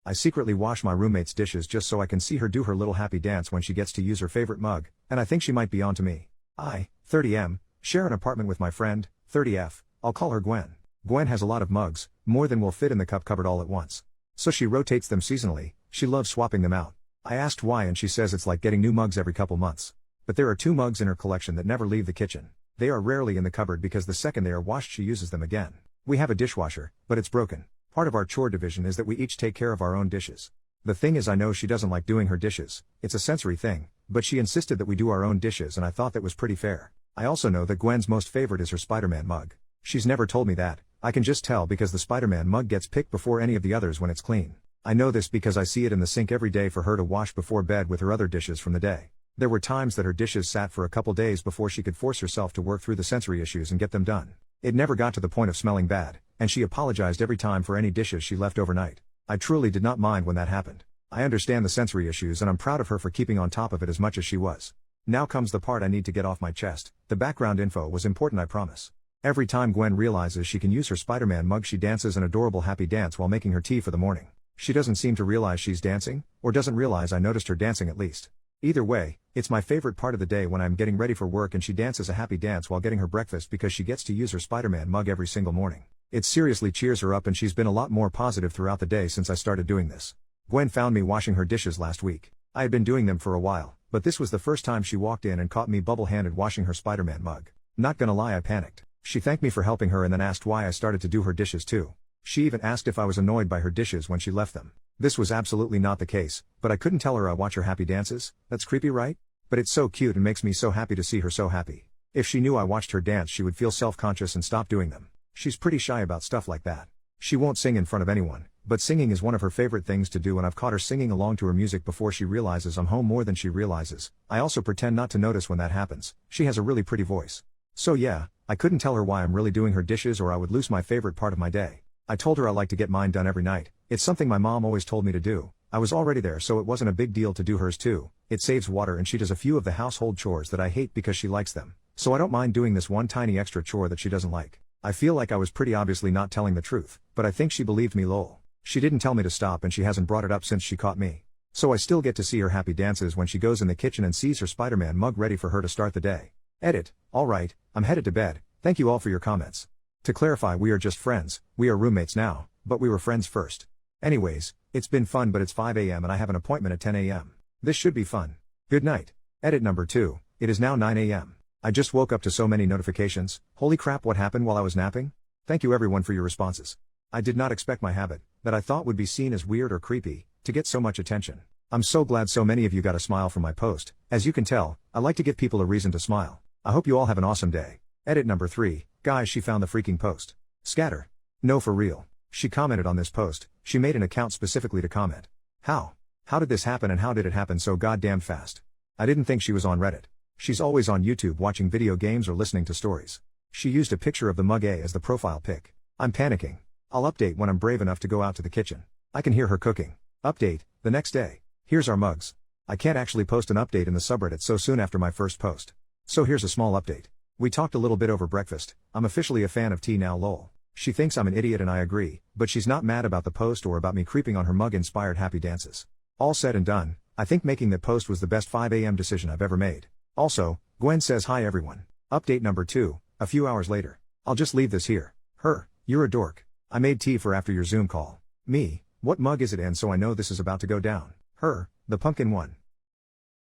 I secretly wash my roommate's dishes just so I can see her do her little happy dance when she gets to use her favorite mug, and I think she might be onto me. I, 30M, share an apartment with my friend, 30F, I'll call her Gwen. Gwen has a lot of mugs, more than will fit in the cup cupboard all at once. So she rotates them seasonally, she loves swapping them out. I asked why and she says it's like getting new mugs every couple months. But there are 2 mugs in her collection that never leave the kitchen. They are rarely in the cupboard because the second they are washed she uses them again. We have a dishwasher, but it's broken. Part of our chore division is that we each take care of our own dishes. The thing is I know she doesn't like doing her dishes, it's a sensory thing, but she insisted that we do our own dishes and I thought that was pretty fair. I also know that Gwen's most favorite is her Spider-Man mug. She's never told me that, I can just tell because the Spider-Man mug gets picked before any of the others when it's clean. I know this because I see it in the sink every day for her to wash before bed with her other dishes from the day. There were times that her dishes sat for a couple days before she could force herself to work through the sensory issues and get them done. It never got to the point of smelling bad, and she apologized every time for any dishes she left overnight. I truly did not mind when that happened. I understand the sensory issues and I'm proud of her for keeping on top of it as much as she was. Now comes the part I need to get off my chest. The background info was important, I promise. Every time Gwen realizes she can use her Spider-Man mug she dances an adorable happy dance while making her tea for the morning. She doesn't seem to realize she's dancing, or doesn't realize I noticed her dancing at least. Either way, it's my favorite part of the day when I'm getting ready for work and she dances a happy dance while getting her breakfast because she gets to use her Spider-Man mug every single morning. It seriously cheers her up and she's been a lot more positive throughout the day since I started doing this. Gwen found me washing her dishes last week. I had been doing them for a while, but this was the first time she walked in and caught me bubble-handed washing her Spider-Man mug. Not gonna lie, I panicked. She thanked me for helping her and then asked why I started to do her dishes too. She even asked if I was annoyed by her dishes when she left them. This was absolutely not the case, but I couldn't tell her I watch her happy dances. That's creepy, right? But it's so cute and makes me so happy to see her so happy. If she knew I watched her dance she would feel self-conscious and stop doing them. She's pretty shy about stuff like that. She won't sing in front of anyone, but singing is one of her favorite things to do and I've caught her singing along to her music before she realizes I'm home more than she realizes. I also pretend not to notice when that happens. She has a really pretty voice. So yeah, I couldn't tell her why I'm really doing her dishes or I would lose my favorite part of my day. I told her I like to get mine done every night. It's something my mom always told me to do. I was already there so it wasn't a big deal to do hers too. It saves water and she does a few of the household chores that I hate because she likes them. So I don't mind doing this one tiny extra chore that she doesn't like. I feel like I was pretty obviously not telling the truth, but I think she believed me lol. She didn't tell me to stop and she hasn't brought it up since she caught me. So I still get to see her happy dances when she goes in the kitchen and sees her Spider-Man mug ready for her to start the day. Edit. Alright, I'm headed to bed. Thank you all for your comments. To clarify, we are just friends, we are roommates now, but we were friends first. Anyways, it's been fun but it's 5 AM and I have an appointment at 10 AM. This should be fun. Good night. Edit number 2, it is now 9 AM. I just woke up to so many notifications. Holy crap, what happened while I was napping? Thank you everyone for your responses. I did not expect my habit, that I thought would be seen as weird or creepy, to get so much attention. I'm so glad so many of you got a smile from my post. As you can tell, I like to give people a reason to smile. I hope you all have an awesome day. Edit number 3, guys, she found the freaking post. Scatter. No, for real. She commented on this post. She made an account specifically to comment. How? How did this happen and how did it happen so goddamn fast? I didn't think she was on Reddit. She's always on YouTube watching video games or listening to stories. She used a picture of the mug A as the profile pic. I'm panicking. I'll update when I'm brave enough to go out to the kitchen. I can hear her cooking. Update, the next day. Here's our mugs. I can't actually post an update in the subreddit so soon after my first post. So here's a small update. We talked a little bit over breakfast. I'm officially a fan of tea now lol. She thinks I'm an idiot and I agree, but she's not mad about the post or about me creeping on her mug-inspired happy dances. All said and done, I think making that post was the best 5 AM decision I've ever made. Also, Gwen says hi everyone. Update number 2, a few hours later. I'll just leave this here. Her, you're a dork. I made tea for after your Zoom call. Me, what mug is it in so I know this is about to go down? Her, the pumpkin one.